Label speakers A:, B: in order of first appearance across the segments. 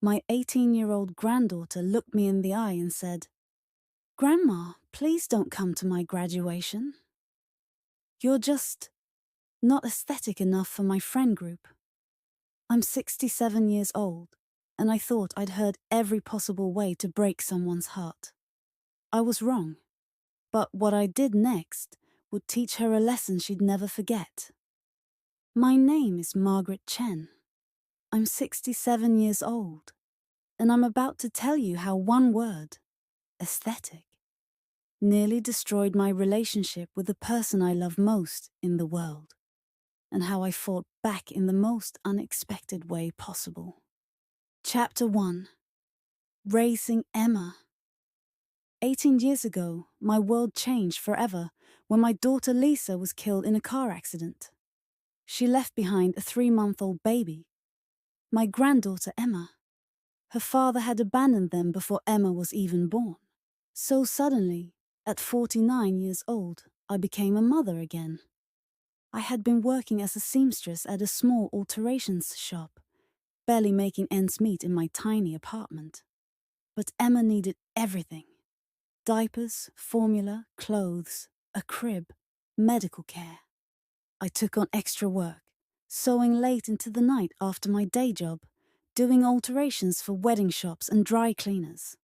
A: My 18-year-old granddaughter looked me in the eye and said, "Grandma, please don't come to my graduation. You're just not aesthetic enough for my friend group." I'm 67 years old, and I thought I'd heard every possible way to break someone's heart. I was wrong, but what I did next would teach her a lesson she'd never forget. My name is Margaret Chen. I'm 67 years old, and I'm about to tell you how one word, aesthetic, nearly destroyed my relationship with the person I love most in the world, and how I fought back in the most unexpected way possible. Chapter 1. Raising Emma. 18 years ago, my world changed forever when my daughter Lisa was killed in a car accident. She left behind a 3-month-old baby, my granddaughter Emma. Her father had abandoned them before Emma was even born. So suddenly, at 49 years old, I became a mother again. I had been working as a seamstress at a small alterations shop, barely making ends meet in my tiny apartment. But Emma needed everything: diapers, formula, clothes, a crib, medical care. I took on extra work, sewing late into the night after my day job, doing alterations for wedding shops and dry cleaners.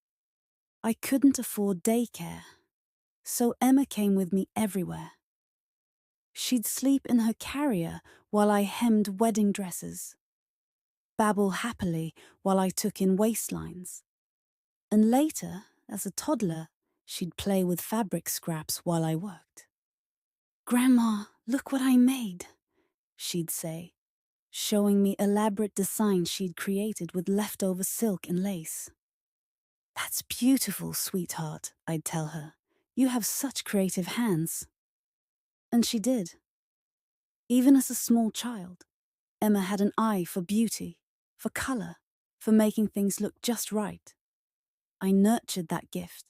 A: I couldn't afford daycare, so Emma came with me everywhere. She'd sleep in her carrier while I hemmed wedding dresses, babble happily while I took in waistlines, and later, as a toddler, she'd play with fabric scraps while I worked. "Grandma, look what I made," she'd say, showing me elaborate designs she'd created with leftover silk and lace. "That's beautiful, sweetheart," I'd tell her. "You have such creative hands." And she did. Even as a small child, Emma had an eye for beauty, for color, for making things look just right. I nurtured that gift,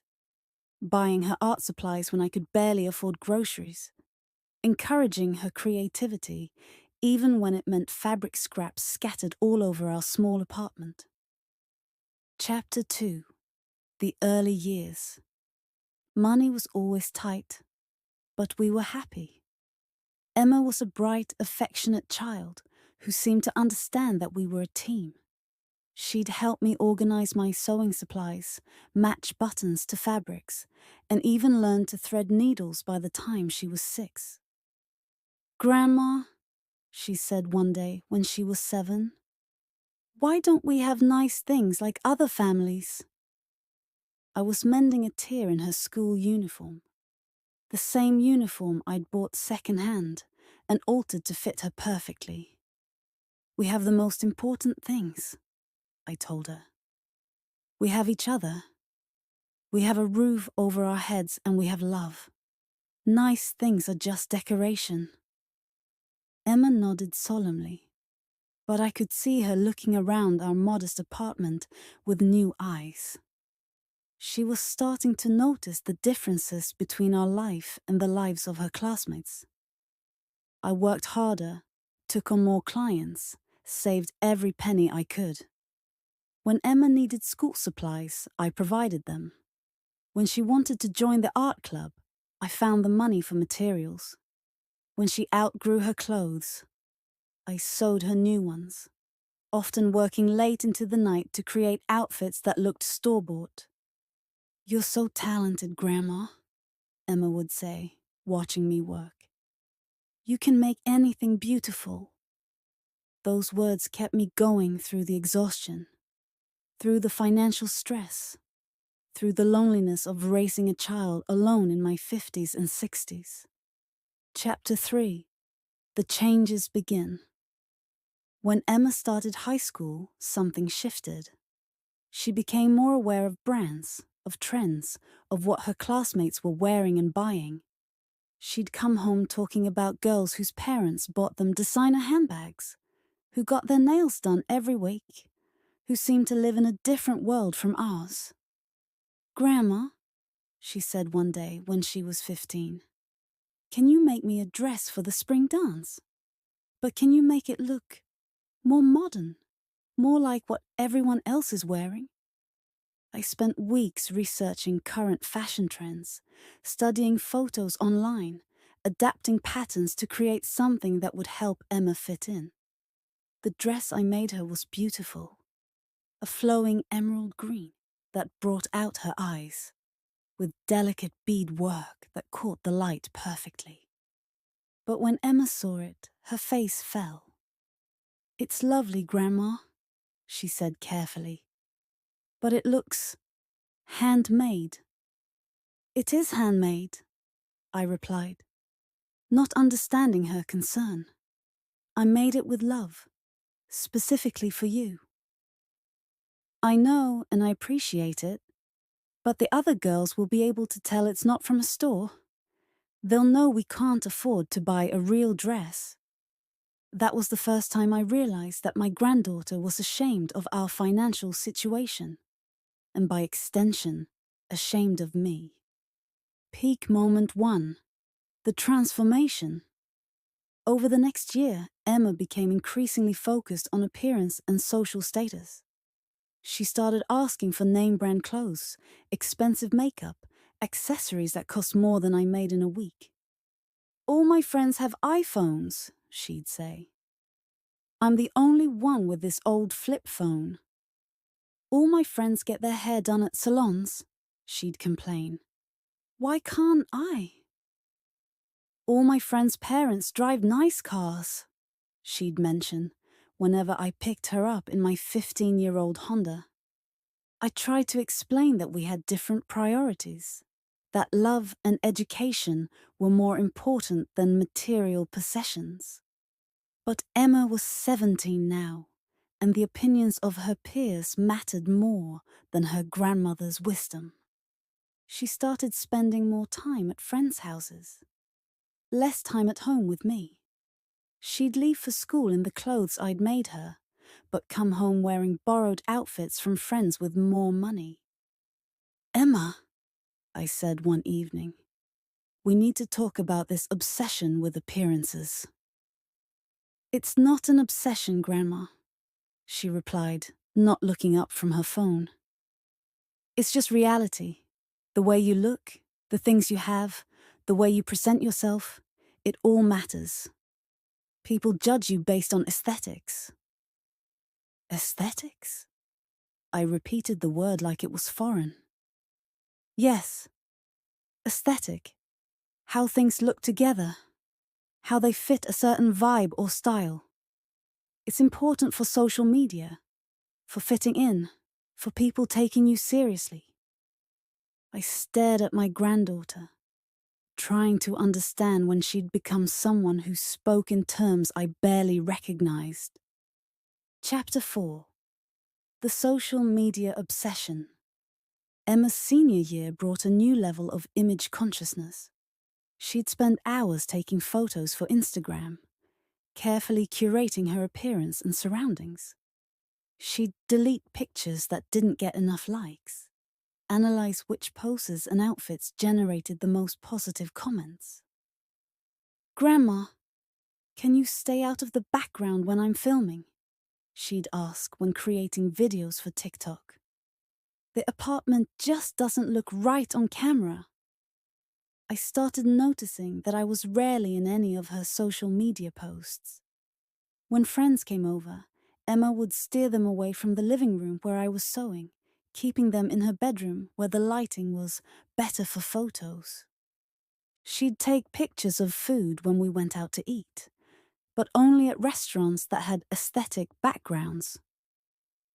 A: buying her art supplies when I could barely afford groceries, encouraging her creativity even when it meant fabric scraps scattered all over our small apartment. Chapter 2. The early years. Money was always tight, but we were happy. Emma was a bright, affectionate child who seemed to understand that we were a team. She'd help me organize my sewing supplies, match buttons to fabrics, and even learn to thread needles by the time she was 6. "Grandma," she said one day when she was 7, "why don't we have nice things like other families?" I was mending a tear in her school uniform, the same uniform I'd bought second-hand and altered to fit her perfectly. "We have the most important things," I told her. "We have each other. We have a roof over our heads and we have love. Nice things are just decoration." Emma nodded solemnly, but I could see her looking around our modest apartment with new eyes. She was starting to notice the differences between our life and the lives of her classmates. I worked harder, took on more clients, saved every penny I could. When Emma needed school supplies, I provided them. When she wanted to join the art club, I found the money for materials. When she outgrew her clothes, I sewed her new ones, often working late into the night to create outfits that looked store-bought. "You're so talented, Grandma," Emma would say, watching me work. "You can make anything beautiful." Those words kept me going through the exhaustion, through the financial stress, through the loneliness of raising a child alone in my 50s and 60s. Chapter 3. The changes begin. When Emma started high school, something shifted. She became more aware of brands, of trends, of what her classmates were wearing and buying. She'd come home talking about girls whose parents bought them designer handbags, who got their nails done every week, who seemed to live in a different world from ours. "Grandma," she said one day when she was 15, "can you make me a dress for the spring dance? But can you make it look more modern? more like what everyone else is wearing. I spent weeks researching current fashion trends, studying photos online, adapting patterns to create something that would help Emma fit in. The dress I made her was beautiful, a flowing emerald green that brought out her eyes, with delicate bead work that caught the light perfectly. But when Emma saw it, her face fell. "It's lovely, Grandma," she said carefully, "but it looks handmade." "It is handmade," I replied, not understanding her concern. "I made it with love, specifically for you." "I know and I appreciate it, but the other girls will be able to tell it's not from a store. They'll know we can't afford to buy a real dress." That was the first time I realized that my granddaughter was ashamed of our financial situation, and by extension, ashamed of me. Peak moment 1. The transformation. Over the next year, Emma became increasingly focused on appearance and social status. She started asking for name-brand clothes, expensive makeup, accessories that cost more than I made in a week. "All my friends have iPhones," she'd say. "I'm the only one with this old flip phone." "All my friends get their hair done at salons," she'd complain. "Why can't I?" "All my friends' parents drive nice cars," she'd mention whenever I picked her up in my 15-year-old Honda. I tried to explain that we had different priorities, that love and education were more important than material possessions. But Emma was 17 now, and the opinions of her peers mattered more than her grandmother's wisdom. She started spending more time at friends' houses, less time at home with me. She'd leave for school in the clothes I'd made her, but come home wearing borrowed outfits from friends with more money. "Emma," I said one evening, "we need to talk about this obsession with appearances." "It's not an obsession, Grandma," she replied, not looking up from her phone. "It's just reality. The way you look, the things you have, the way you present yourself, it all matters. People judge you based on aesthetics." "Aesthetics?" I repeated the word like it was foreign. "Yes, aesthetic. How things look together. How they fit a certain vibe or style. It's important for social media, for fitting in, for people taking you seriously." I stared at my granddaughter, trying to understand when she'd become someone who spoke in terms I barely recognized. Chapter 4. The Social Media Obsession. Emma's senior year brought a new level of image consciousness. She'd spend hours taking photos for Instagram, carefully curating her appearance and surroundings. She'd delete pictures that didn't get enough likes, analyze which poses and outfits generated the most positive comments. "Grandma, can you stay out of the background when I'm filming?" she'd ask when creating videos for TikTok. "The apartment just doesn't look right on camera." I started noticing that I was rarely in any of her social media posts. When friends came over, Emma would steer them away from the living room where I was sewing, keeping them in her bedroom where the lighting was better for photos. She'd take pictures of food when we went out to eat, but only at restaurants that had aesthetic backgrounds.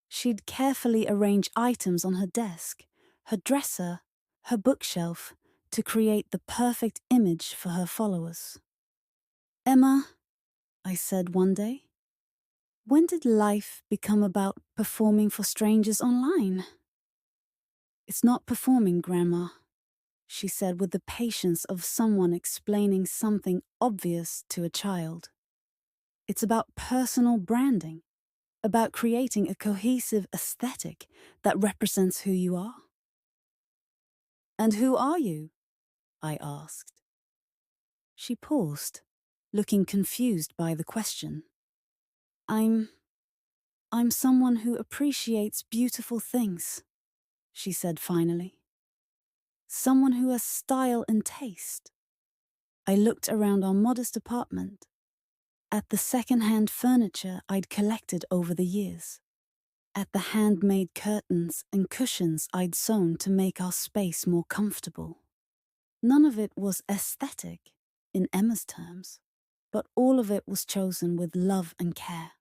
A: She'd carefully arrange items on her desk, her dresser, her bookshelf, to create the perfect image for her followers. "Emma," I said one day, "when did life become about performing for strangers online?" "It's not performing, Grandma," she said with the patience of someone explaining something obvious to a child. "It's about personal branding, about creating a cohesive aesthetic that represents who you are." "And who are you?" I asked. She paused, looking confused by the question. I'm I'm someone who appreciates beautiful things, she said finally. Someone who has style and taste. I looked around our modest apartment, at the second-hand furniture I'd collected over the years, at the handmade curtains and cushions I'd sewn to make our space more comfortable. None of it was aesthetic, in Emma's terms, but all of it was chosen with love and care.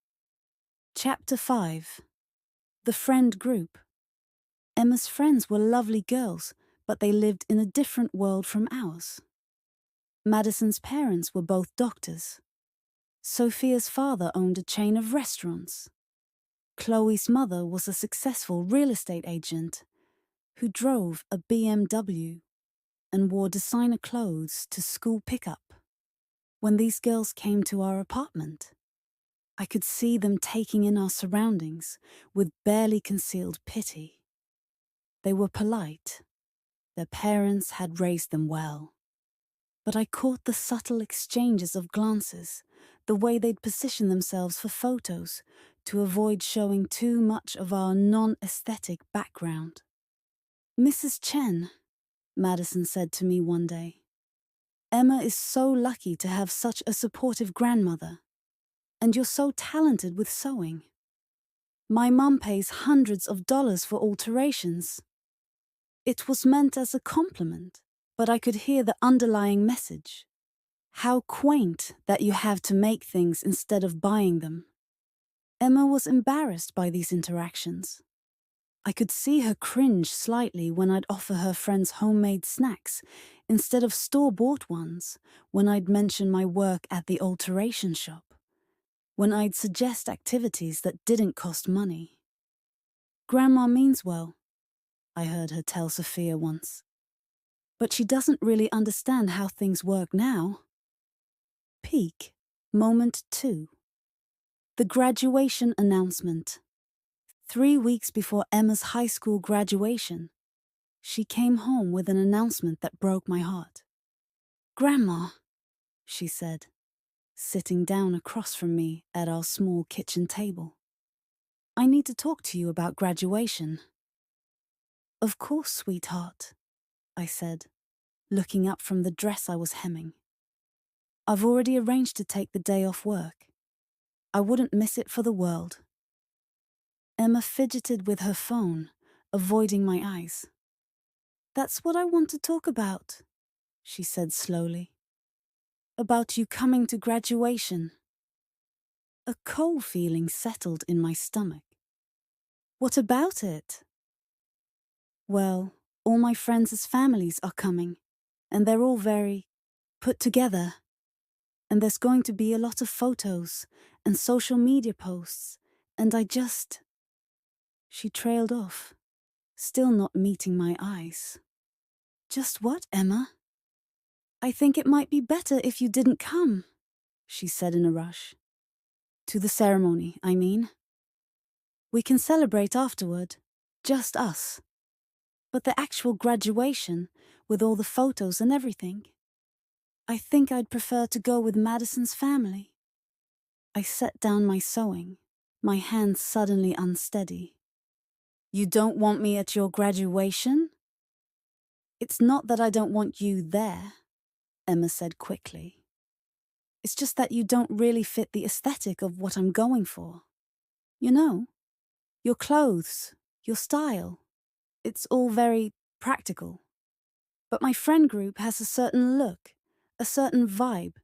A: Chapter 5. The Friend Group. Emma's friends were lovely girls, but they lived in a different world from ours. Madison's parents were both doctors. Sophia's father owned a chain of restaurants. Chloe's mother was a successful real estate agent who drove a BMW and wore designer clothes to school pickup. When these girls came to our apartment, I could see them taking in our surroundings with barely concealed pity. They were polite. Their parents had raised them well. But I caught the subtle exchanges of glances, the way they'd position themselves for photos to avoid showing too much of our non-aesthetic background. "Mrs. Chen," Madison said to me one day, "Emma is so lucky to have such a supportive grandmother. And you're so talented with sewing. My mum pays hundreds of dollars for alterations." It was meant as a compliment, but I could hear the underlying message. How quaint that you have to make things instead of buying them. Emma was embarrassed by these interactions. I could see her cringe slightly when I'd offer her friends homemade snacks instead of store-bought ones, when I'd mention my work at the alteration shop, when I'd suggest activities that didn't cost money. "Grandma means well," I heard her tell Sophia once. "But she doesn't really understand how things work now." Peak, Moment 2. The graduation announcement. 3 weeks before Emma's high school graduation, she came home with an announcement that broke my heart. "Grandma," she said, sitting down across from me at our small kitchen table, "I need to talk to you about graduation." "Of course, sweetheart," I said, looking up from the dress I was hemming. "I've already arranged to take the day off work. I wouldn't miss it for the world." Emma fidgeted with her phone, avoiding my eyes. "That's what I want to talk about," she said slowly. "About you coming to graduation." A cold feeling settled in my stomach. "What about it?" "Well, all my friends' families are coming, and they're all very put together. And there's going to be a lot of photos and social media posts, and I just..." She trailed off, still not meeting my eyes. "Just what, Emma?" "I think it might be better if you didn't come," she said in a rush. "To the ceremony, I mean. We can celebrate afterward, just us. But the actual graduation, with all the photos and everything, I think I'd prefer to go with Madison's family." I set down my sewing, my hands suddenly unsteady. "You don't want me at your graduation?" "It's not that I don't want you there," Emma said quickly. "It's just that you don't really fit the aesthetic of what I'm going for. You know, your clothes, your style, it's all very practical. But my friend group has a certain look, a certain vibe,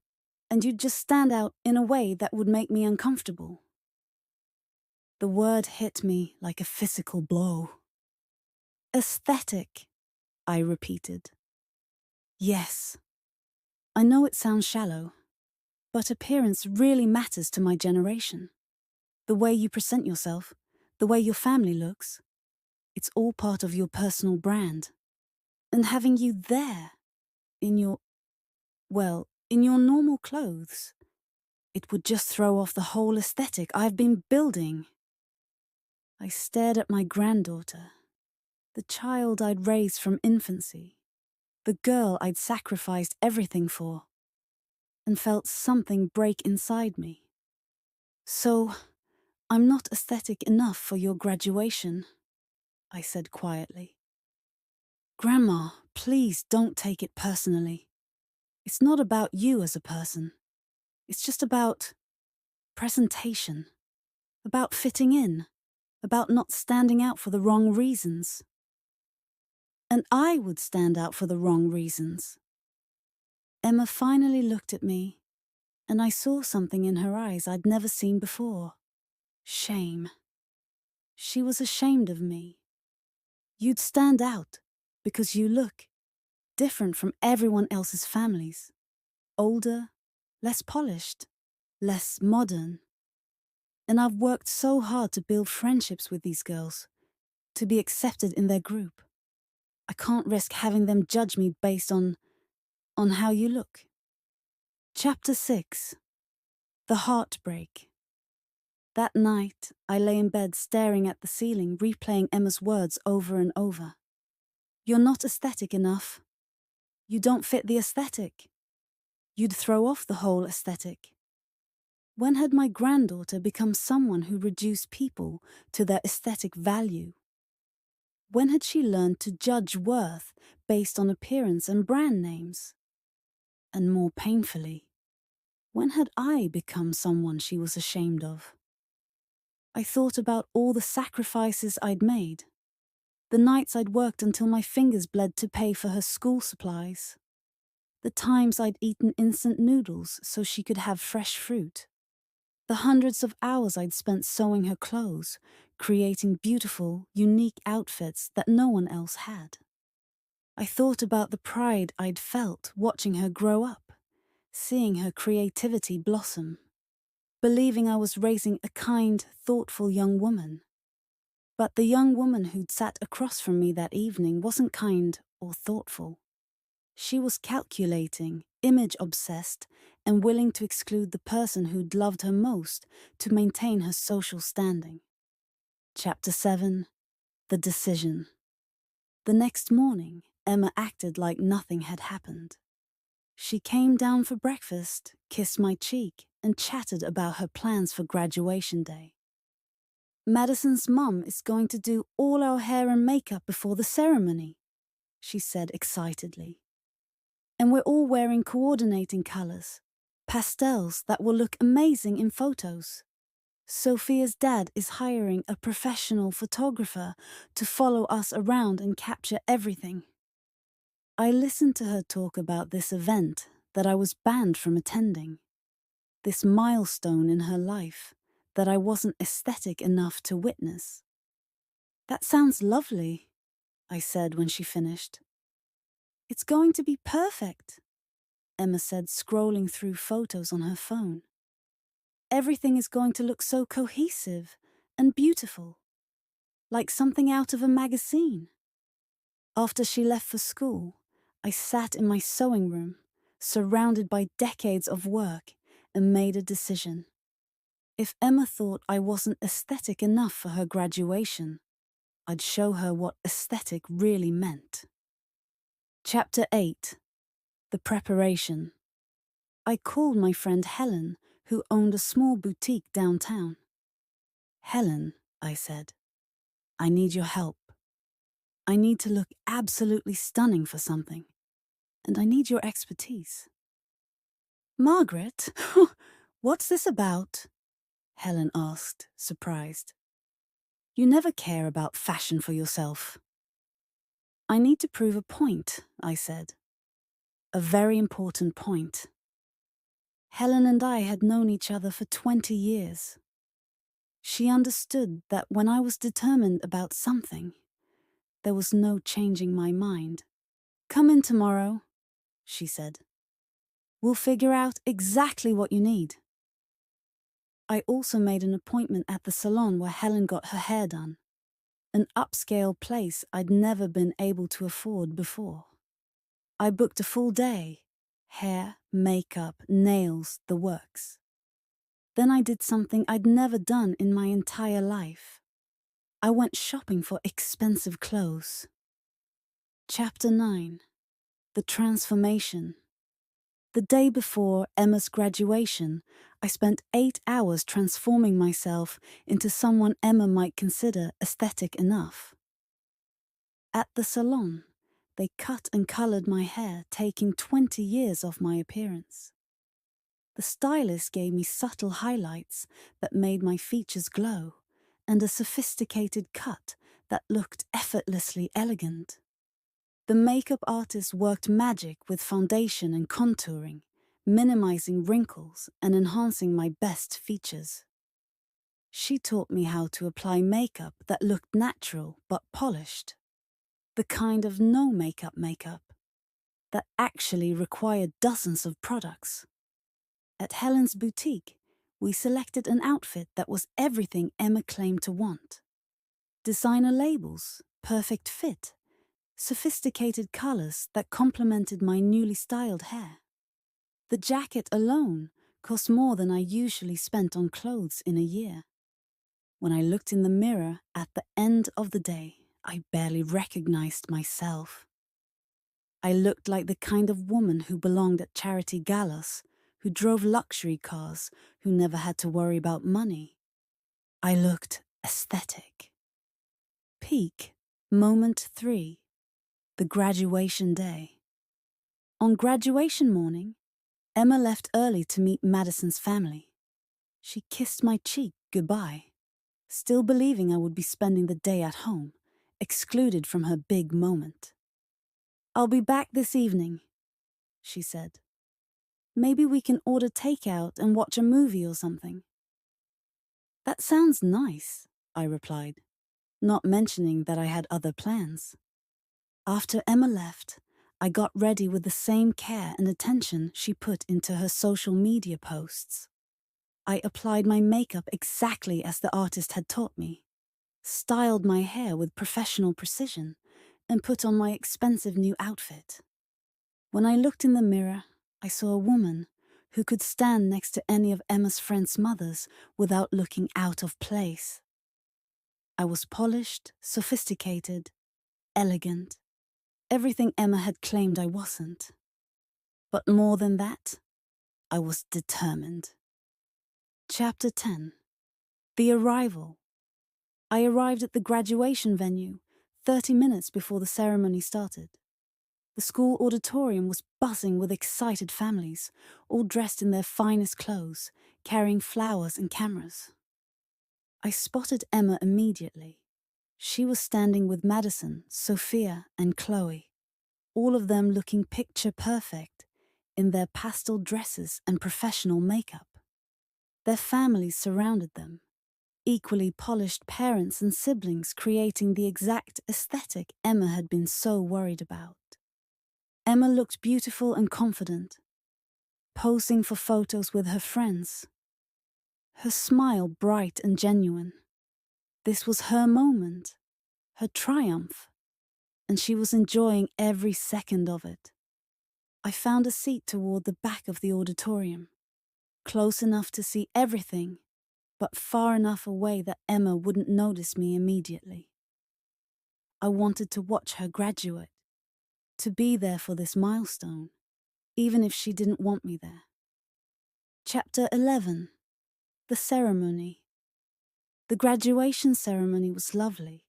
A: and you'd just stand out in a way that would make me uncomfortable." The word hit me like a physical blow. "Aesthetic," I repeated. "Yes. I know it sounds shallow, but appearance really matters to my generation. The way you present yourself, the way your family looks, it's all part of your personal brand. And having you there, in your, well, in your normal clothes, it would just throw off the whole aesthetic I've been building." I stared at my granddaughter, the child I'd raised from infancy, the girl I'd sacrificed everything for, and felt something break inside me. "So, I'm not aesthetic enough for your graduation, I said quietly. Grandma, please don't take it personally. It's not about you as a person. It's just about presentation, about fitting in, about not standing out for the wrong reasons. And I would stand out for the wrong reasons. Emma finally looked at me, and I saw something in her eyes I'd never seen before. Shame. She was ashamed of me. You'd stand out because you look different from everyone else's families. Older, less polished, less modern. And I've worked so hard to build friendships with these girls, to be accepted in their group. I can't risk having them judge me based on how you look. Chapter 6. The Heartbreak. That night, I lay in bed staring at the ceiling, replaying Emma's words over and over. You're not aesthetic enough. You don't fit the aesthetic. You'd throw off the whole aesthetic. When had my granddaughter become someone who reduced people to their aesthetic value? When had she learned to judge worth based on appearance and brand names? And more painfully, when had I become someone she was ashamed of? I thought about all the sacrifices I'd made, the nights I'd worked until my fingers bled to pay for her school supplies, the times I'd eaten instant noodles so she could have fresh fruit, the hundreds of hours I'd spent sewing her clothes, creating beautiful, unique outfits that no one else had. I thought about the pride I'd felt watching her grow up, seeing her creativity blossom, believing I was raising a kind, thoughtful young woman. But the young woman who'd sat across from me that evening wasn't kind or thoughtful. She was calculating, image-obsessed, and willing to exclude the person who'd loved her most to maintain her social standing. Chapter 7. The Decision. The next morning, Emma acted like nothing had happened. She came down for breakfast, kissed my cheek, and chatted about her plans for graduation day. Madison's mum is going to do all our hair and makeup before the ceremony, she said excitedly. And we're all wearing coordinating colors, pastels that will look amazing in photos. Sophia's dad is hiring a professional photographer to follow us around and capture everything. I listened to her talk about this event that I was banned from attending, this milestone in her life that I wasn't aesthetic enough to witness. That sounds lovely, I said when she finished. It's going to be perfect, Emma said, scrolling through photos on her phone. Everything is going to look so cohesive and beautiful, like something out of a magazine. After she left for school, I sat in my sewing room, surrounded by decades of work, and made a decision. If Emma thought I wasn't aesthetic enough for her graduation, I'd show her what aesthetic really meant. Chapter 8. The Preparation. I called my friend Helen, who owned a small boutique downtown. Helen, I said, I need your help. I need to look absolutely stunning for something, and I need your expertise. Margaret, what's this about? Helen asked, surprised. You never care about fashion for yourself. I need to prove a point, I said. A very important point. Helen and I had known each other for 20 years. She understood that when I was determined about something, there was no changing my mind. Come in tomorrow, she said. We'll figure out exactly what you need. I also made an appointment at the salon where Helen got her hair done, an upscale place I'd never been able to afford before. I booked a full day, hair, makeup, nails, the works. Then I did something I'd never done in my entire life. I went shopping for expensive clothes. Chapter 9. The Transformation. The day before Emma's graduation, I spent 8 hours transforming myself into someone Emma might consider aesthetic enough. At the salon, they cut and colored my hair, taking 20 years off my appearance. The stylist gave me subtle highlights that made my features glow, and a sophisticated cut that looked effortlessly elegant. The makeup artist worked magic with foundation and contouring, minimizing wrinkles and enhancing my best features. She taught me how to apply makeup that looked natural but polished. The kind of no makeup that actually required dozens of products. At Helen's boutique, we selected an outfit that was everything Emma claimed to want. Designer labels, perfect fit, sophisticated colors that complemented my newly styled hair. The jacket alone cost more than I usually spent on clothes in a year. When I looked in the mirror at the end of the day, I barely recognized myself. I looked like the kind of woman who belonged at charity galas, who drove luxury cars, who never had to worry about money. I looked aesthetic. Peak, moment 3, the graduation day. On graduation morning, Emma left early to meet Madison's family. She kissed my cheek goodbye, still believing I would be spending the day at home, excluded from her big moment. "I'll be back this evening," she said. "Maybe we can order takeout and watch a movie or something." "That sounds nice," I replied, not mentioning that I had other plans. After Emma left, I got ready with the same care and attention she put into her social media posts. I applied my makeup exactly as the artist had taught me, styled my hair with professional precision, and put on my expensive new outfit. When I looked in the mirror, I saw a woman who could stand next to any of Emma's friends' mothers without looking out of place. I was polished, sophisticated, elegant, everything Emma had claimed I wasn't. But more than that, I was determined. Chapter 10. The Arrival. I arrived at the graduation venue 30 minutes before the ceremony started. The school auditorium was buzzing with excited families, all dressed in their finest clothes, carrying flowers and cameras. I spotted Emma immediately. She was standing with Madison, Sophia, and Chloe, all of them looking picture perfect in their pastel dresses and professional makeup. Their families surrounded them, equally polished parents and siblings creating the exact aesthetic Emma had been so worried about. Emma looked beautiful and confident, posing for photos with her friends. Her smile bright and genuine. This was her moment, her triumph, and she was enjoying every second of it. I found a seat toward the back of the auditorium, close enough to see everything, but far enough away that Emma wouldn't notice me immediately. I wanted to watch her graduate, to be there for this milestone, even if she didn't want me there. Chapter 11. The Ceremony. The graduation ceremony was lovely.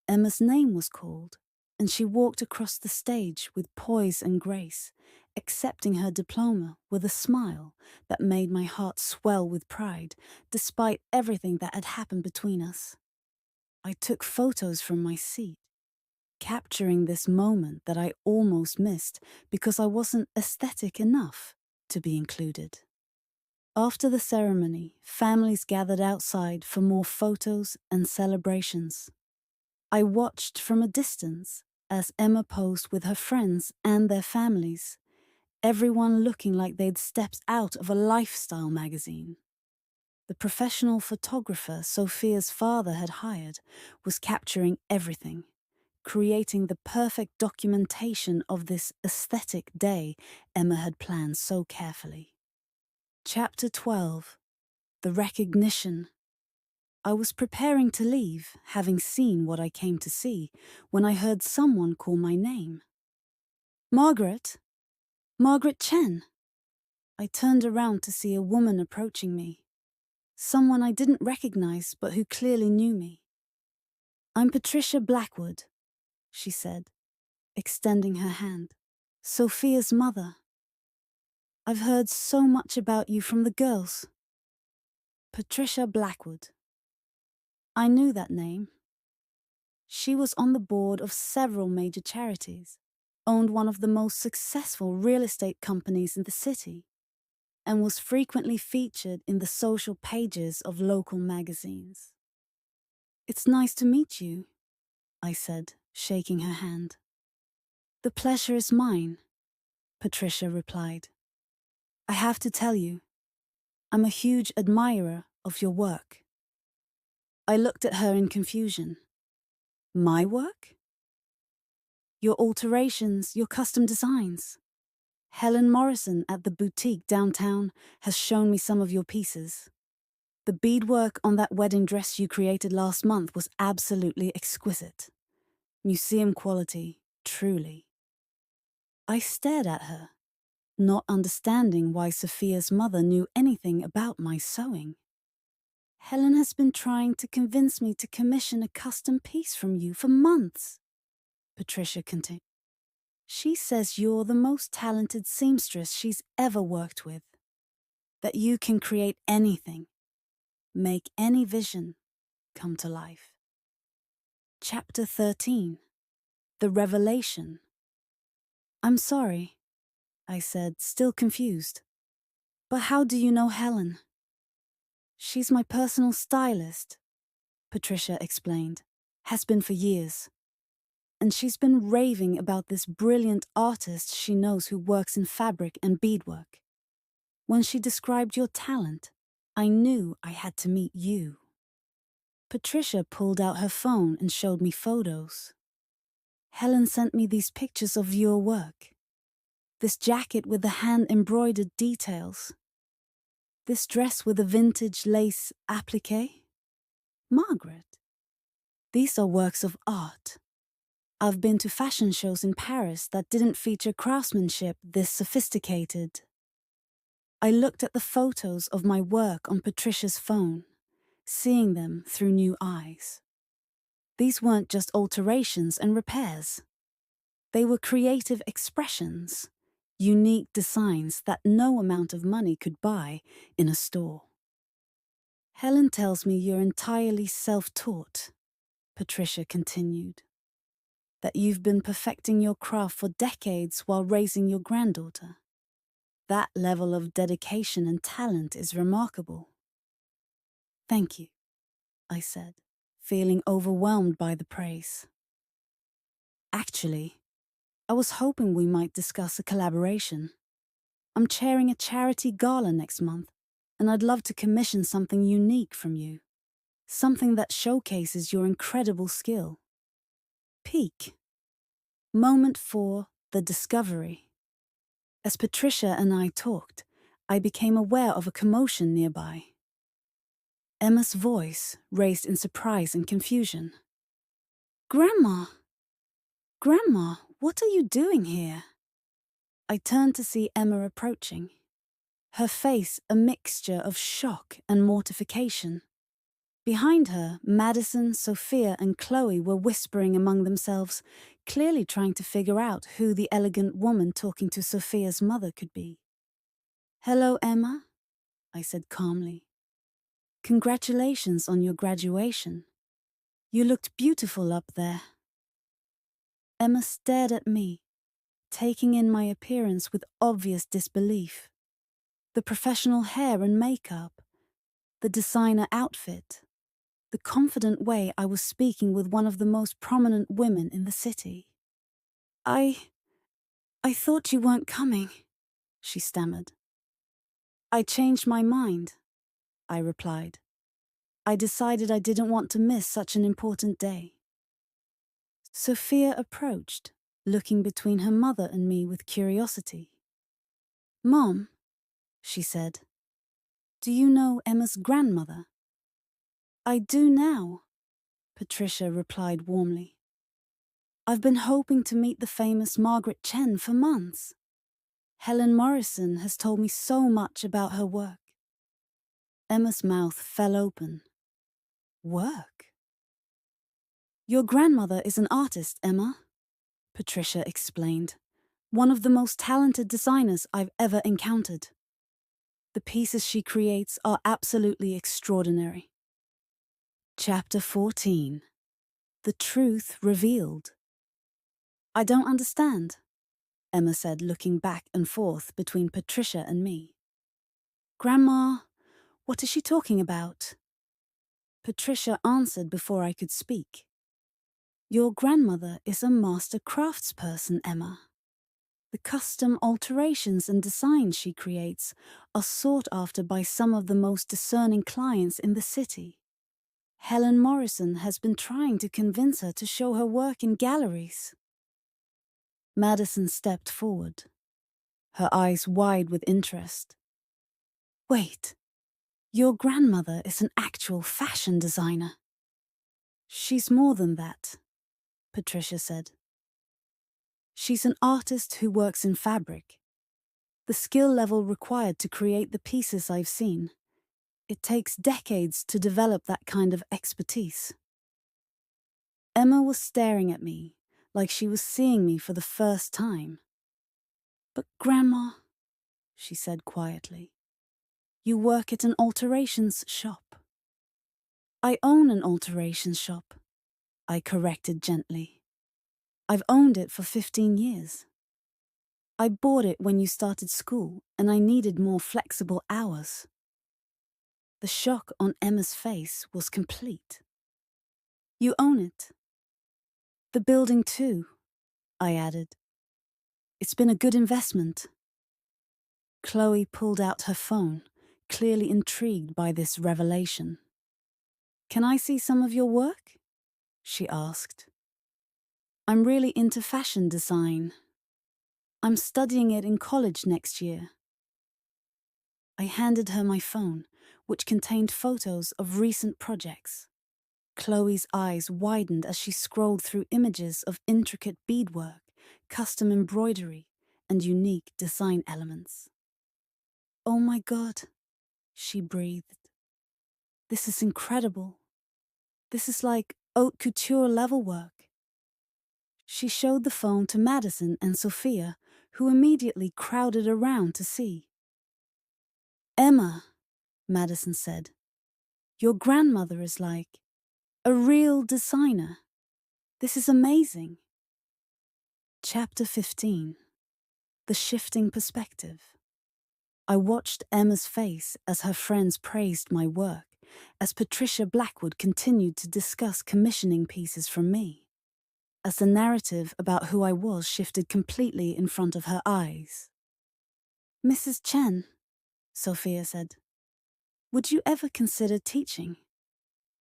A: Emma's name was called, and she walked across the stage with poise and grace, accepting her diploma with a smile that made my heart swell with pride, despite everything that had happened between us. I took photos from my seat, capturing this moment that I almost missed because I wasn't aesthetic enough to be included. After the ceremony, families gathered outside for more photos and celebrations. I watched from a distance as Emma posed with her friends and their families, everyone looking like they'd stepped out of a lifestyle magazine. The professional photographer Sophia's father had hired was capturing everything, creating the perfect documentation of this aesthetic day Emma had planned so carefully. Chapter 12. The Recognition. I was preparing to leave, having seen what I came to see, when I heard someone call my name. "Margaret! Margaret Chen!" I turned around to see a woman approaching me, someone I didn't recognize but who clearly knew me. "I'm Patricia Blackwood," she said, extending her hand. "Sophia's mother. I've heard so much about you from the girls." Patricia Blackwood. I knew that name. She was on the board of several major charities, owned one of the most successful real estate companies in the city, and was frequently featured in the social pages of local magazines. "It's nice to meet you," I said, shaking her hand. "The pleasure is mine," Patricia replied. "I have to tell you, I'm a huge admirer of your work." I looked at her in confusion. "My work?" "Your alterations, your custom designs. Helen Morrison at the boutique downtown has shown me some of your pieces. The beadwork on that wedding dress you created last month was absolutely exquisite. Museum quality, truly." I stared at her, not understanding why Sophia's mother knew anything about my sewing. "Helen has been trying to convince me to commission a custom piece from you for months," Patricia continued. "She says you're the most talented seamstress she's ever worked with. That you can create anything, make any vision come to life." Chapter 13. The Revelation. "I'm sorry," I said, still confused. "But how do you know Helen?" "She's my personal stylist," Patricia explained. "Has been for years. And she's been raving about this brilliant artist she knows who works in fabric and beadwork. When she described your talent, I knew I had to meet you." Patricia pulled out her phone and showed me photos. "Helen sent me these pictures of your work. This jacket with the hand-embroidered details. This dress with a vintage lace applique. Margaret, these are works of art. I've been to fashion shows in Paris that didn't feature craftsmanship this sophisticated." I looked at the photos of my work on Patricia's phone, seeing them through new eyes. These weren't just alterations and repairs. They were creative expressions, unique designs that no amount of money could buy in a store. "Helen tells me you're entirely self-taught," Patricia continued. "That you've been perfecting your craft for decades while raising your granddaughter. That level of dedication and talent is remarkable." "Thank you," I said, feeling overwhelmed by the praise. "Actually, I was hoping we might discuss a collaboration. I'm chairing a charity gala next month, and I'd love to commission something unique from you. Something that showcases your incredible skill." Peak. Moment 4. The discovery. As Patricia and I talked, I became aware of a commotion nearby. Emma's voice raised in surprise and confusion. "Grandma! Grandma, what are you doing here?" I turned to see Emma approaching, her face a mixture of shock and mortification. Behind her, Madison, Sophia, and Chloe were whispering among themselves, clearly trying to figure out who the elegant woman talking to Sophia's mother could be. "Hello, Emma," I said calmly. "Congratulations on your graduation. You looked beautiful up there." Emma stared at me, taking in my appearance with obvious disbelief. The professional hair and makeup, the designer outfit, the confident way I was speaking with one of the most prominent women in the city. I thought you weren't coming," she stammered. "I changed my mind," I replied. "I decided I didn't want to miss such an important day." Sophia approached, looking between her mother and me with curiosity. "Mom," she said, "do you know Emma's grandmother?" "I do now," Patricia replied warmly. "I've been hoping to meet the famous Margaret Chen for months." Helen Morrison has told me so much about her work. Emma's mouth fell open. Work? Your grandmother is an artist, Emma, Patricia explained. One of the most talented designers I've ever encountered. The pieces she creates are absolutely extraordinary. Chapter 14. The Truth Revealed. I don't understand, Emma said, looking back and forth between Patricia and me. Grandma, what is she talking about? Patricia answered before I could speak. Your grandmother is a master craftsperson, Emma. The custom alterations and designs she creates are sought after by some of the most discerning clients in the city. Helen Morrison has been trying to convince her to show her work in galleries. Madison stepped forward, her eyes wide with interest. Wait, your grandmother is an actual fashion designer. She's more than that, Patricia said. She's an artist who works in fabric. The skill level required to create the pieces I've seen. It takes decades to develop that kind of expertise. Emma was staring at me, like she was seeing me for the first time. But Grandma, she said quietly, you work at an alterations shop. I own an alterations shop, I corrected gently. I've owned it for 15 years. I bought it when you started school and I needed more flexible hours. The shock on Emma's face was complete. You own it. The building too, I added. It's been a good investment. Chloe pulled out her phone, clearly intrigued by this revelation. Can I see some of your work? She asked. I'm really into fashion design. I'm studying it in college next year. I handed her my phone, which contained photos of recent projects. Chloe's eyes widened as she scrolled through images of intricate beadwork, custom embroidery, and unique design elements. Oh my God, she breathed. This is incredible. This is like haute couture level work. She showed the phone to Madison and Sophia, who immediately crowded around to see. Emma, Madison said, your grandmother is like a real designer. This is amazing. Chapter 15. The Shifting Perspective. I watched Emma's face as her friends praised my work, as Patricia Blackwood continued to discuss commissioning pieces from me, as the narrative about who I was shifted completely in front of her eyes. Mrs. Chen, Sophia said, would you ever consider teaching?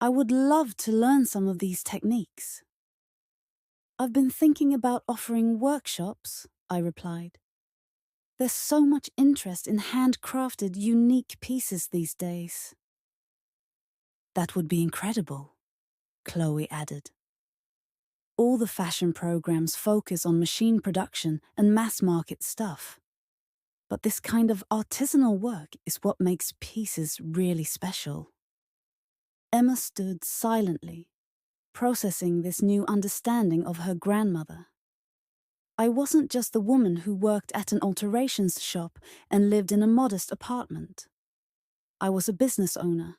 A: I would love to learn some of these techniques. I've been thinking about offering workshops, I replied. There's so much interest in handcrafted, unique pieces these days. That would be incredible, Chloe added. All the fashion programs focus on machine production and mass-market stuff. But this kind of artisanal work is what makes pieces really special. Emma stood silently, processing this new understanding of her grandmother. I wasn't just the woman who worked at an alterations shop and lived in a modest apartment. I was a business owner,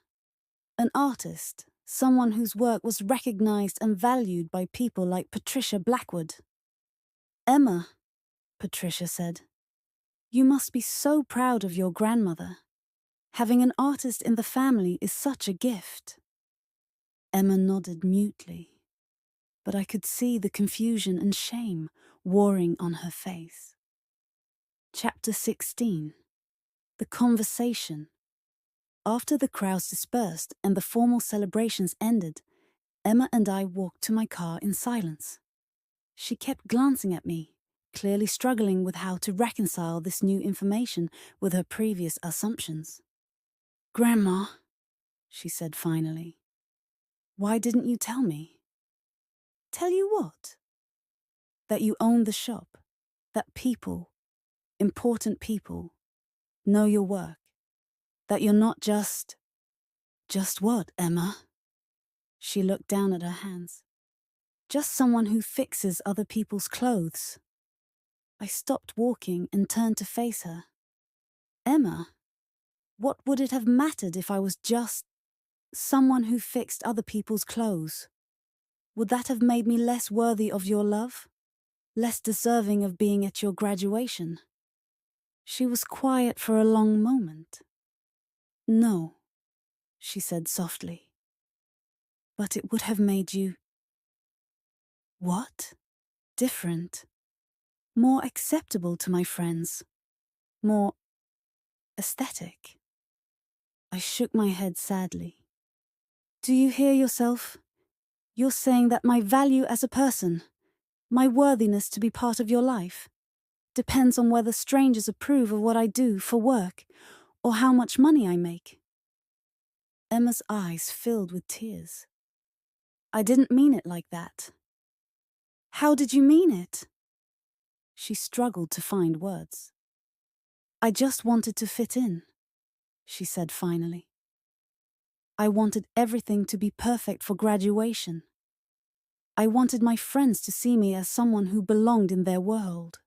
A: an artist, someone whose work was recognized and valued by people like Patricia Blackwood. Emma, Patricia said, you must be so proud of your grandmother. Having an artist in the family is such a gift. Emma nodded mutely, but I could see the confusion and shame warring on her face. Chapter 16. The Conversation. After the crowds dispersed and the formal celebrations ended, Emma and I walked to my car in silence. She kept glancing at me, clearly struggling with how to reconcile this new information with her previous assumptions. Grandma, she said finally, why didn't you tell me? Tell you what? That you own the shop, that people, important people know your work. That you're not just what, Emma? She looked down at her hands. Just someone who fixes other people's clothes. I stopped walking and turned to face her. Emma, what would it have mattered if I was just someone who fixed other people's clothes? Would that have made me less worthy of your love? Less deserving of being at your graduation? She was quiet for a long moment. No, she said softly. But it would have made you... What? Different. More acceptable to my friends. More aesthetic. I shook my head sadly. Do you hear yourself? You're saying that my value as a person, my worthiness to be part of your life, depends on whether strangers approve of what I do for work or how much money I make. Emma's eyes filled with tears. I didn't mean it like that. How did you mean it? She struggled to find words. I just wanted to fit in, she said finally. I wanted everything to be perfect for graduation. I wanted my friends to see me as someone who belonged in their world.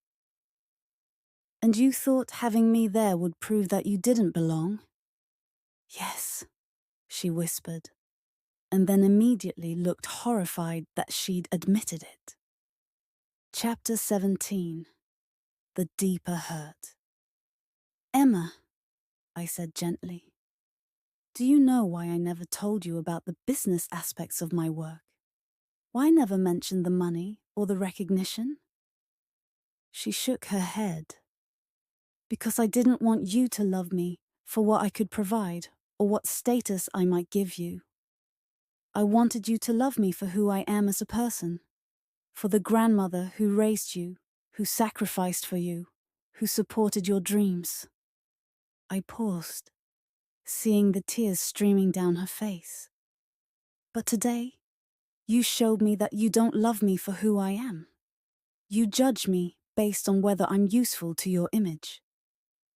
A: And you thought having me there would prove that you didn't belong? Yes, she whispered, and then immediately looked horrified that she'd admitted it. Chapter 17. The Deeper Hurt. Emma, I said gently, do you know why I never told you about the business aspects of my work? Why never mention the money or the recognition? She shook her head. Because I didn't want you to love me for what I could provide or what status I might give you. I wanted you to love me for who I am as a person, for the grandmother who raised you, who sacrificed for you, who supported your dreams. I paused, seeing the tears streaming down her face. But today, you showed me that you don't love me for who I am. You judge me based on whether I'm useful to your image,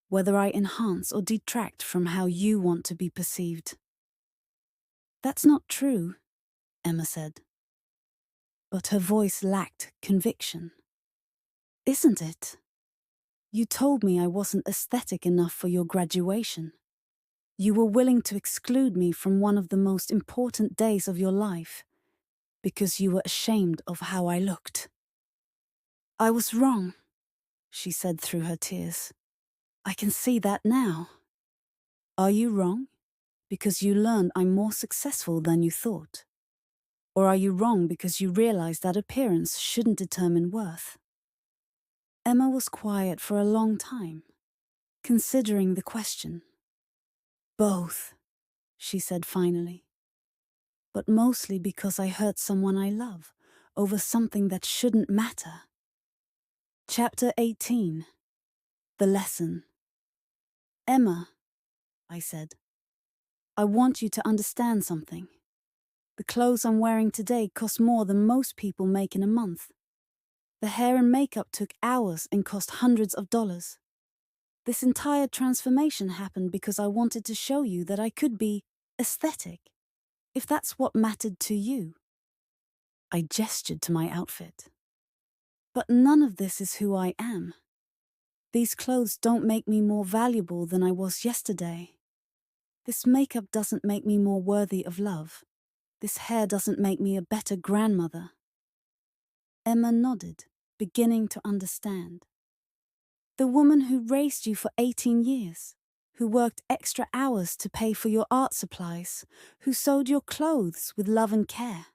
A: whether I enhance or detract from how you want to be perceived. That's not true, Emma said. But her voice lacked conviction. Isn't it? You told me I wasn't aesthetic enough for your graduation. You were willing to exclude me from one of the most important days of your life because you were ashamed of how I looked. I was wrong, she said through her tears. I can see that now. Are you wrong? Because you learned I'm more successful than you thought? Or are you wrong because you realize that appearance shouldn't determine worth? Emma was quiet for a long time, considering the question. Both, she said finally. But mostly because I hurt someone I love over something that shouldn't matter. Chapter 18. The Lesson. Emma, I said, I want you to understand something. The clothes I'm wearing today cost more than most people make in a month. The hair and makeup took hours and cost hundreds of dollars. This entire transformation happened because I wanted to show you that I could be aesthetic, if that's what mattered to you. I gestured to my outfit. But none of this is who I am. These clothes don't make me more valuable than I was yesterday. This makeup doesn't make me more worthy of love. This hair doesn't make me a better grandmother. Emma nodded, beginning to understand. The woman who raised you for 18 years, who worked extra hours to pay for your art supplies, who sewed your clothes with love and care.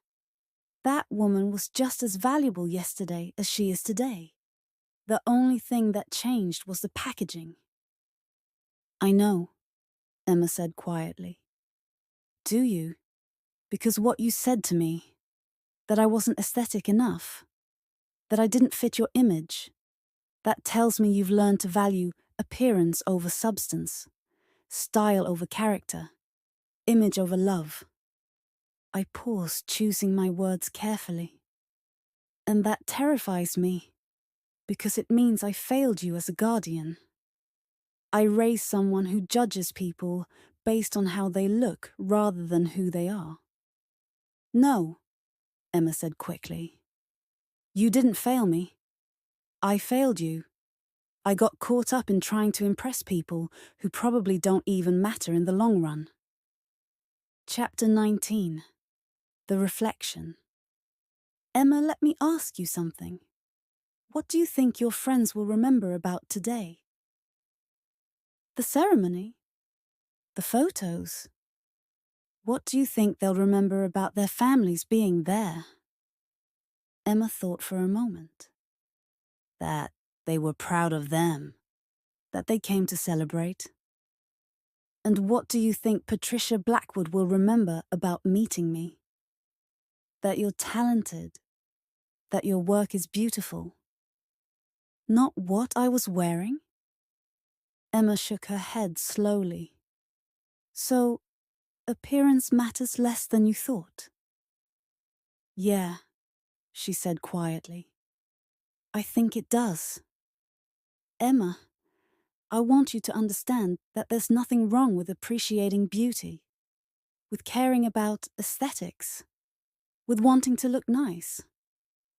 A: That woman was just as valuable yesterday as she is today. The only thing that changed was the packaging. I know, Emma said quietly. Do you? Because what you said to me, that I wasn't aesthetic enough, that I didn't fit your image, that tells me you've learned to value appearance over substance, style over character, image over love. I paused, choosing my words carefully. And that terrifies me, Because it means I failed you as a guardian. I raised someone who judges people based on how they look rather than who they are. No, Emma said quickly. You didn't fail me. I failed you. I got caught up in trying to impress people who probably don't even matter in the long run. Chapter 19. The Reflection. Emma, let me ask you something. What do you think your friends will remember about today? The ceremony? The photos? What do you think they'll remember about their families being there? Emma thought for a moment. That they were proud of them, that they came to celebrate. And what do you think Patricia Blackwood will remember about meeting me? That you're talented, that your work is beautiful. Not what I was wearing? Emma shook her head slowly. So, appearance matters less than you thought? Yeah, she said quietly. I think it does. Emma, I want you to understand that there's nothing wrong with appreciating beauty, with caring about aesthetics, with wanting to look nice.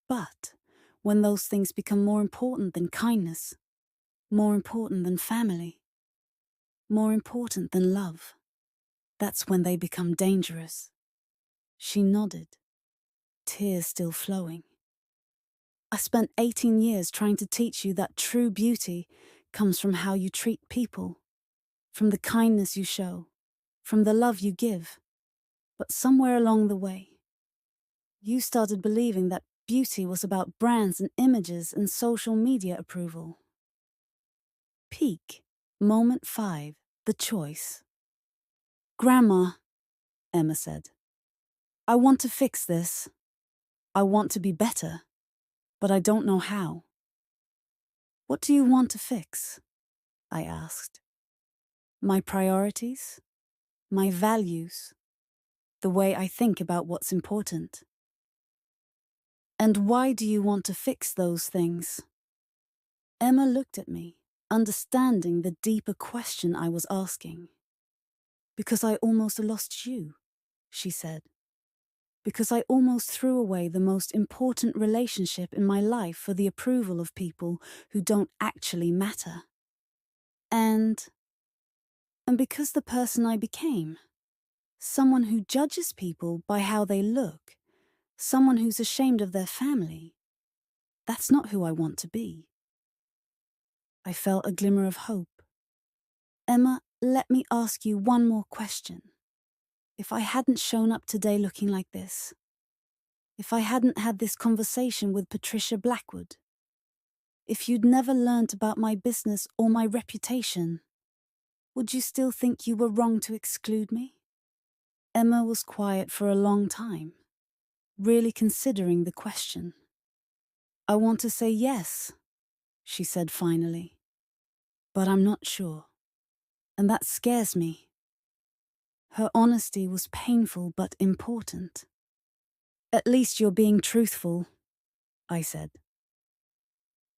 A: But when those things become more important than kindness, more important than family, more important than love, that's when they become dangerous. She nodded, tears still flowing. I spent 18 years trying to teach you that true beauty comes from how you treat people, from the kindness you show, from the love you give. But somewhere along the way, you started believing that beauty was about brands and images and social media approval. Peak, moment 5, the choice. Grandma, Emma said, I want to fix this. I want to be better, but I don't know how. What do you want to fix? I asked. My priorities? My values? The way I think about what's important? And why do you want to fix those things? Emma looked at me, understanding the deeper question I was asking. Because I almost lost you, she said. Because I almost threw away the most important relationship in my life for the approval of people who don't actually matter. And because the person I became, someone who judges people by how they look, someone who's ashamed of their family, that's not who I want to be. I felt a glimmer of hope. Emma, let me ask you one more question. If I hadn't shown up today looking like this, if I hadn't had this conversation with Patricia Blackwood, if you'd never learnt about my business or my reputation, would you still think you were wrong to exclude me? Emma was quiet for a long time, really considering the question. I want to say yes, she said finally, but I'm not sure, and that scares me. Her honesty was painful but important. At least you're being truthful, I said.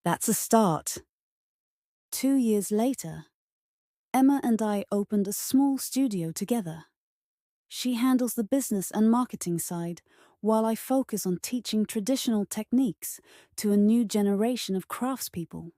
A: That's a start. 2 years later, Emma and I opened a small studio together. She handles the business and marketing side, while I focus on teaching traditional techniques to a new generation of craftspeople.